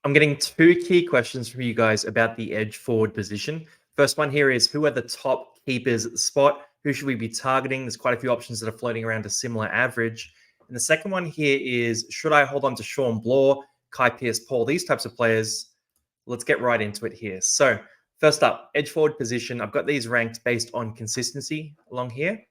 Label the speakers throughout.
Speaker 1: I'm getting two key questions from you guys about the edge forward position. First one here is, who are the top keepers at the spot? Who should we be targeting? There's quite a few options that are floating around a similar average. And the second one here is, should I hold on to Sean Blaw, Kai Pearce-Paul, these types of players? Let's get right into it here. So first up, edge forward position. I've got these ranked based on consistency along here,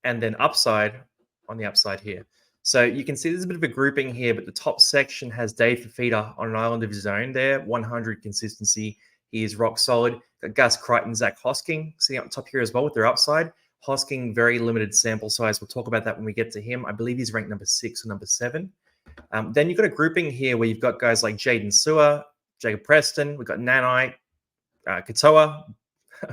Speaker 1: and then upside on the upside here. So you can see there's a bit of a grouping here, but the top section has Dave Fafita on an island of his own there, 100 consistency. He is rock solid. Got Gus Crichton, Zach Hosking sitting up top here as well with their upside. Hosking, very limited sample size. We'll talk about that when we get to him. I believe he's ranked number 6 or number 7. Then you've got a grouping here where you've got guys like Jaden Sewer, Jacob Preston. We've got Nanai, Katoa.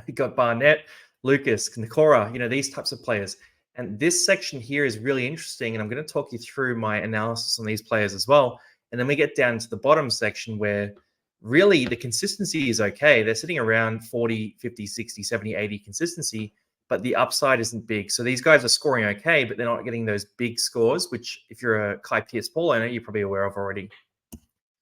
Speaker 1: We've got Barnett, Lucas, Nakora, these types of players. And this section here is really interesting, and I'm going to talk you through my analysis on these players as well. And then we get down to the bottom section where really the consistency is okay. They're sitting around 40, 50, 60, 70, 80 consistency, but the upside isn't big. So these guys are scoring okay, but they're not getting those big scores, which if you're a Kai Pearce-Paul owner, you're probably aware of already.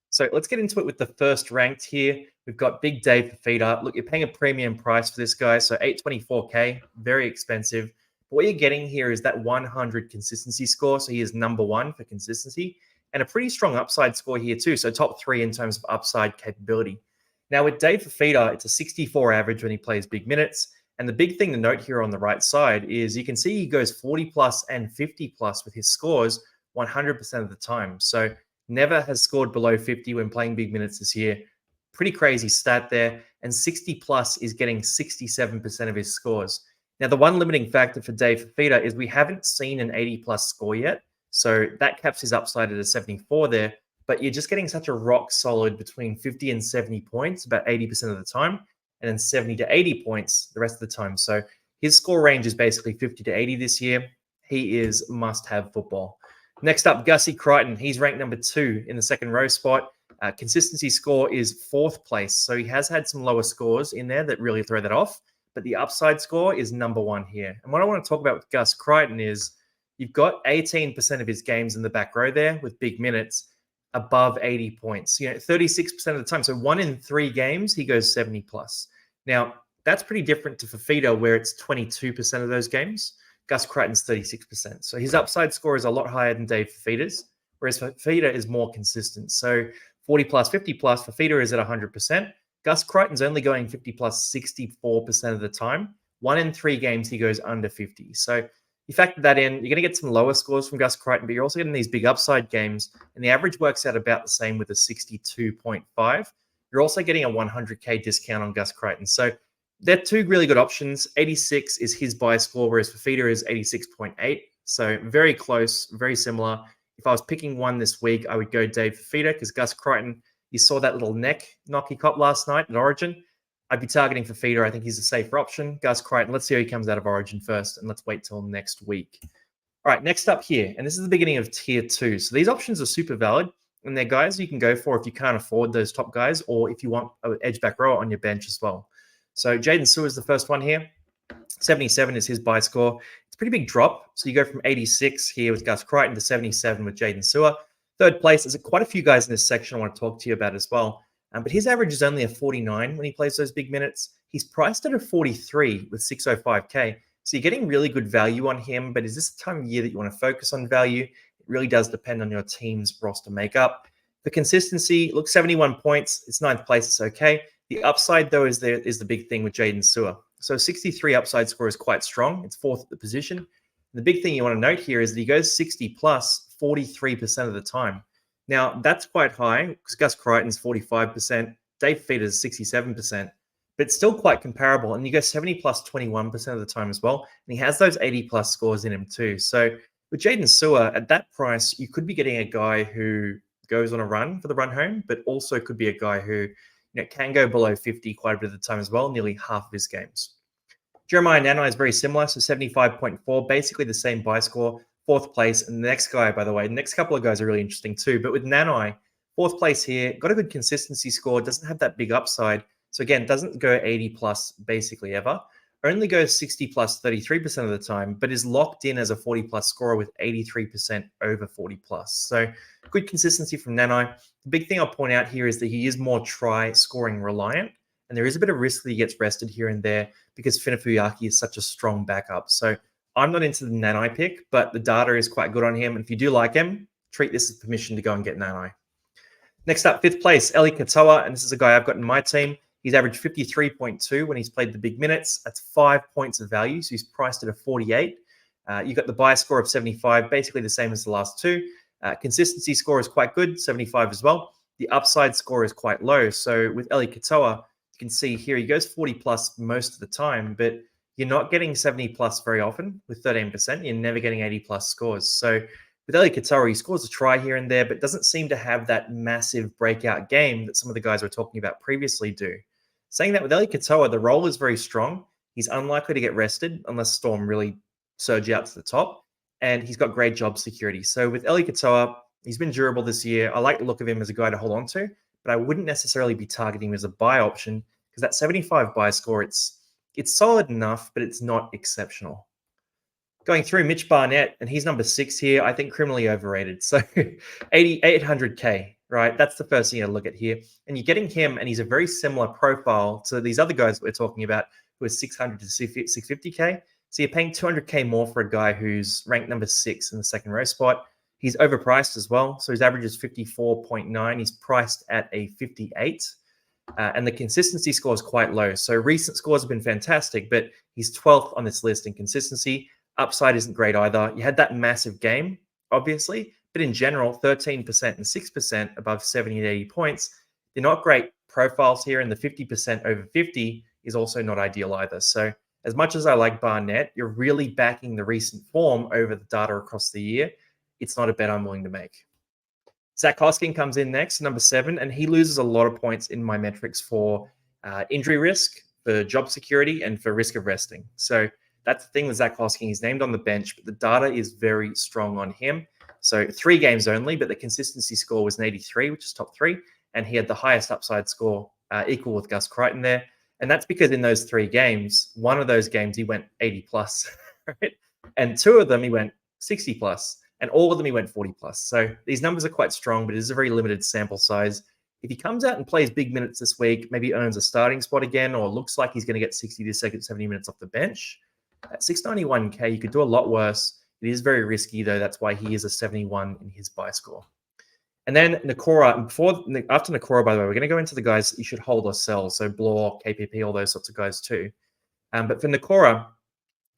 Speaker 1: So let's get into it with the first ranked here. We've got Big Dave Fafita. Look, you're paying a premium price for this guy, so $824K, very expensive. But what you're getting here is that 100 consistency score. So he is number 1 for consistency and a pretty strong upside score here too. So top 3 in terms of upside capability. Now with Dave Fafita, it's a 64 average when he plays big minutes. And the big thing to note here on the right side is you can see he goes 40 plus and 50 plus with his scores 100% of the time. So never has scored below 50 when playing big minutes this year. Pretty crazy stat there. And 60 plus is getting 67% of his scores. Now, the one limiting factor for Dave Fafita is we haven't seen an 80-plus score yet. So that caps his upside at a 74 there. But you're just getting such a rock solid between 50 and 70 points about 80% of the time, and then 70 to 80 points the rest of the time. So his score range is basically 50 to 80 this year. He is must-have football. Next up, Gussie Crichton. He's ranked number 2 in the second row spot. Consistency score is 4th place. So he has had some lower scores in there that really throw that off. But the upside score is number 1 here. And what I want to talk about with Gus Crichton is you've got 18% of his games in the back row there with big minutes above 80 points. 36% of the time. So 1 in 3 games, he goes 70 plus. Now, that's pretty different to Fafita, where it's 22% of those games. Gus Crichton's 36%. So his upside score is a lot higher than Dave Fafita's, whereas Fafita is more consistent. So 40 plus, 50 plus, Fafita is at 100%. Gus Crichton's only going 50 plus 64% of the time. 1 in 3 games, he goes under 50. So you factor that in, you're going to get some lower scores from Gus Crichton, but you're also getting these big upside games, and the average works out about the same with a 62.5. You're also getting a 100K discount on Gus Crichton. So they're 2 really good options. 86 is his buy score, whereas Fafita is 86.8. So very close, very similar. If I was picking one this week, I would go Dave Fafita because Gus Crichton, you saw that little neck knock he caught last night at Origin. I'd be targeting Fafita. I think he's a safer option. Gus Crichton, let's see how he comes out of Origin first, and let's wait till next week. All right, next up here, and this is the beginning of Tier 2. So these options are super valid, and they're guys you can go for if you can't afford those top guys or if you want an edge back row on your bench as well. So Jaden Sewer is the first one here. 77 is his buy score. It's a pretty big drop. So you go from 86 here with Gus Crichton to 77 with Jaden Sewer. Third place, there's quite a few guys in this section I want to talk to you about as well. But his average is only a 49 when he plays those big minutes. He's priced at a 43 with 605K. So you're getting really good value on him. But is this the time of year that you want to focus on value? It really does depend on your team's roster makeup. The consistency, look, 71 points. It's 9th place. It's okay. The upside, though, is the big thing with Jaden Sewer. So 63 upside score is quite strong. It's 4th at the position. And the big thing you want to note here is that he goes 60 plus 43% of the time. Now, that's quite high because Gus Crichton's 45%, Dave Fafita's 67%, but it's still quite comparable. And you go 70 plus 21% of the time as well. And he has those 80 plus scores in him too. So with Jaden Sewer, at that price, you could be getting a guy who goes on a run for the run home, but also could be a guy who can go below 50 quite a bit of the time as well, nearly half of his games. Jeremiah Nanai is very similar, so 75.4, basically the same buy score. 4th place. And the next guy, by the way, the next couple of guys are really interesting too. But with Nanai, 4th place here, got a good consistency score, doesn't have that big upside. So again, doesn't go 80 plus basically ever. only goes 60 plus 33% of the time, but is locked in as a 40 plus scorer with 83% over 40 plus. So good consistency from Nanai. The big thing I'll point out here is that he is more try scoring reliant, and there is a bit of risk that he gets rested here and there because Finafuyaki is such a strong backup. So I'm not into the Nanai pick, but the data is quite good on him. And if you do like him, treat this as permission to go and get Nanai. Next up, fifth place, Eli Katoa, and this is a guy I've got in my team. He's averaged 53.2 when he's played the big minutes. That's 5 points of value, so he's priced at a 48. You've got the buy score of 75, basically the same as the last two. Consistency score is quite good, 75 as well. The upside score is quite low. So with Eli Katoa, you can see here he goes 40 plus most of the time, but you're not getting 70 plus very often with 13%. You're never getting 80 plus scores. So with Eli Katoa, he scores a try here and there, but doesn't seem to have that massive breakout game that some of the guys we're talking about previously do. Saying that with Eli Katoa, the role is very strong. He's unlikely to get rested unless Storm really surge out to the top, and he's got great job security. So with Eli Katoa, he's been durable this year. I like the look of him as a guy to hold on to, but I wouldn't necessarily be targeting him as a buy option because that 75 buy score, it's solid enough, but it's not exceptional. Going through Mitch Barnett, and he's number 6 here. I think criminally overrated. So 800K, right? That's the first thing to look at here. And you're getting him, and he's a very similar profile to these other guys that we're talking about who are 600 to 650K. So you're paying 200K more for a guy who's ranked number 6 in the second row spot. He's overpriced as well. So his average is 54.9. He's priced at a 58. And the consistency score is quite low. So recent scores have been fantastic, but he's 12th on this list in consistency. Upside isn't great either. You had that massive game, obviously, but in general, 13% and 6% above 70 and 80 points. They're not great profiles here, and the 50% over 50 is also not ideal either. So as much as I like Barnett, you're really backing the recent form over the data across the year. It's not a bet I'm willing to make. Zach Hosking comes in next, number 7, and he loses a lot of points in my metrics for injury risk, for job security, and for risk of resting. So that's the thing with Zach Hosking. He's named on the bench, but the data is very strong on him. So 3 games only, but the consistency score was an 83, which is top 3, and he had the highest upside score, equal with Gus Crichton there. And that's because in those 3 games, one of those games he went 80 plus, right? And 2 of them he went 60 plus, and all of them he went 40 plus. So these numbers are quite strong, but it is a very limited sample size. If he comes out and plays big minutes this week, maybe earns a starting spot again, or looks like he's going to get 60 to 70 minutes off the bench, at 691K, you could do a lot worse. It is very risky, though. That's why he is a 71 in his buy score. And then Nakora, after Nakora, by the way, we're going to go into the guys that you should hold or sell. So Blore, KPP, all those sorts of guys too. But for Nakora,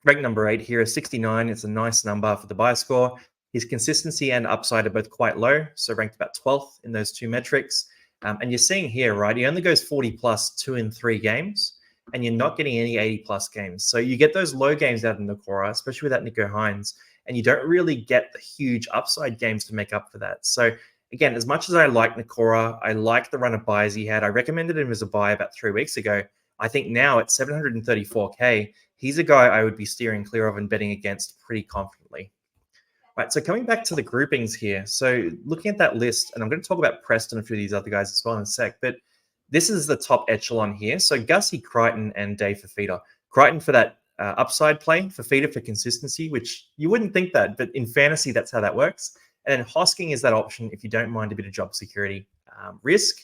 Speaker 1: ranked number 8 here is 69. It's a nice number for the buy score. His consistency and upside are both quite low, so ranked about 12th in those 2 metrics. And you're seeing here, right, he only goes 40 plus 2 in 3 games, and you're not getting any 80 plus games. So you get those low games out of Nakora, especially without Nico Hines, and you don't really get the huge upside games to make up for that. So again, as much as I like Nakora, I like the run of buys he had. I recommended him as a buy about 3 weeks ago. I think now at 734K, he's a guy I would be steering clear of and betting against pretty confidently. Right, so coming back to the groupings here. So looking at that list, and I'm going to talk about Preston and a few of these other guys as well in a sec, but this is the top echelon here. So Gussie, Crichton, and Dave Fafita. Crichton for that upside play, Fafita for consistency, which you wouldn't think that, but in fantasy, that's how that works. And then Hosking is that option if you don't mind a bit of job security risk,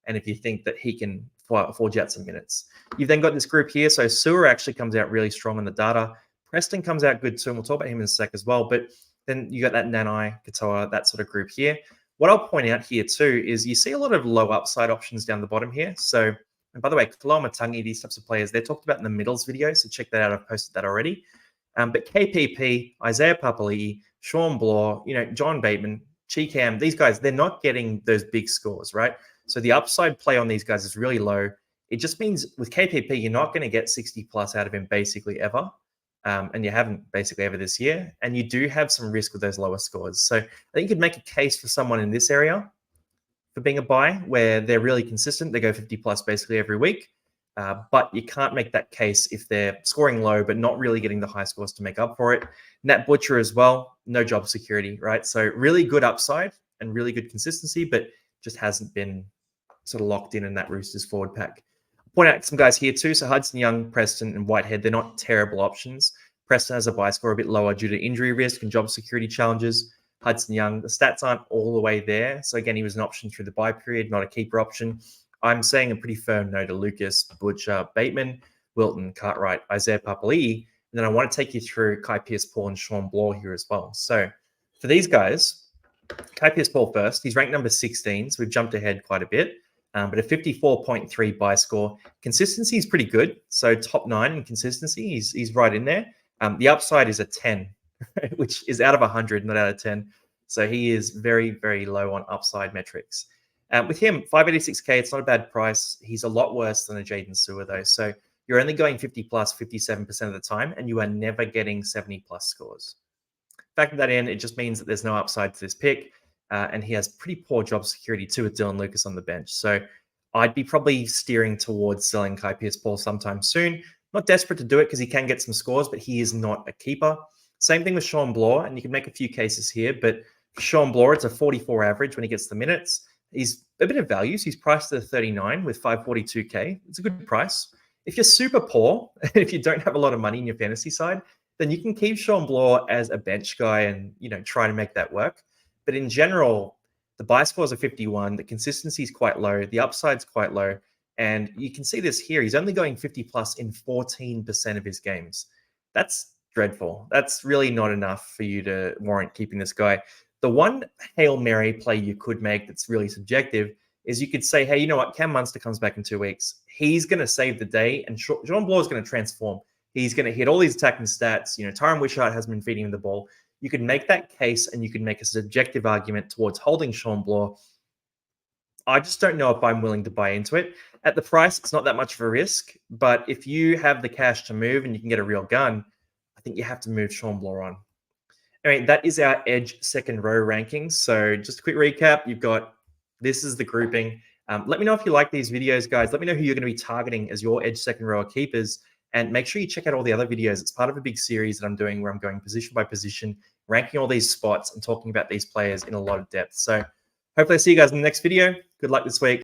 Speaker 1: and if you think that he can forge out some minutes. You've then got this group here. So Sewer actually comes out really strong in the data. Preston comes out good too, and we'll talk about him in a sec as well. But then you got that Nanai, Katoa, that sort of group here. What I'll point out here too is you see a lot of low upside options down the bottom here. So, and by the way, Kaloma Tangi, these types of players, they're talked about in the middles video, so check that out. I've posted that already. But KPP, Isaiah Papali'i, Sean Blore, John Bateman, Cheekham, these guys, they're not getting those big scores, right? So the upside play on these guys is really low. It just means with KPP, you're not going to get 60 plus out of him basically ever. And you haven't basically ever this year. And you do have some risk with those lower scores. So I think you could make a case for someone in this area for being a buy where they're really consistent. They go 50 plus basically every week. But you can't make that case if they're scoring low, but not really getting the high scores to make up for it. Nat Butcher as well, no job security, right? So really good upside and really good consistency, but just hasn't been sort of locked in that Roosters forward pack. Point out some guys here too. So Hudson Young, Preston, and Whitehead, they're not terrible options. Preston has a buy score a bit lower due to injury risk and job security challenges. Hudson Young, the stats aren't all the way there. So again, he was an option through the buy period, not a keeper option. I'm saying a pretty firm no to Lucas, Butcher, Bateman, Wilton, Cartwright, Isaiah Papali'i. And then I want to take you through Kai Pearce-Paul and Sean Bloor here as well. So for these guys, Kai Pearce-Paul first. He's ranked number 16, so we've jumped ahead quite a bit. But a 54.3 buy score. Consistency is pretty good. So top 9 in consistency, he's right in there. The upside is a 10, which is out of 100, not out of 10. So he is very, very low on upside metrics. With him, 586K, it's not a bad price. He's a lot worse than a Jaden Sewer, though. So you're only going 50 plus 57% of the time, and you are never getting 70 plus scores. Factor that in, it just means that there's no upside to this pick. And he has pretty poor job security too with Dylan Lucas on the bench. So I'd be probably steering towards selling Kai Pearce-Paul sometime soon. Not desperate to do it because he can get some scores, but he is not a keeper. Same thing with Sean Bloor, and you can make a few cases here, but for Sean Bloor, it's a 44 average when he gets the minutes. He's a bit of value, so he's priced at a 39 with 542K. It's a good price. If you're super poor, and if you don't have a lot of money in your fantasy side, then you can keep Sean Bloor as a bench guy and, try to make that work. But in general, the buy scores are 51. The consistency is quite low. The upside's quite low. And you can see this here. He's only going 50 plus in 14% of his games. That's dreadful. That's really not enough for you to warrant keeping this guy. The one Hail Mary play you could make that's really subjective is you could say, hey, you know what? Cam Munster comes back in 2 weeks. He's going to save the day, and Sean Bloor is going to transform. He's going to hit all these attacking stats. Tyron Wishart hasn't been feeding him the ball. You could make that case, and you could make a subjective argument towards holding Sean Bloor. I just don't know if I'm willing to buy into it. At the price, it's not that much of a risk, but if you have the cash to move and you can get a real gun, I think you have to move Sean Bloor on. Anyway, that is our edge second row rankings. So just a quick recap, this is the grouping. Let me know if you like these videos, guys. Let me know who you're going to be targeting as your edge second row keepers. And make sure you check out all the other videos. It's part of a big series that I'm doing where I'm going position by position, ranking all these spots and talking about these players in a lot of depth. So hopefully I see you guys in the next video. Good luck this week.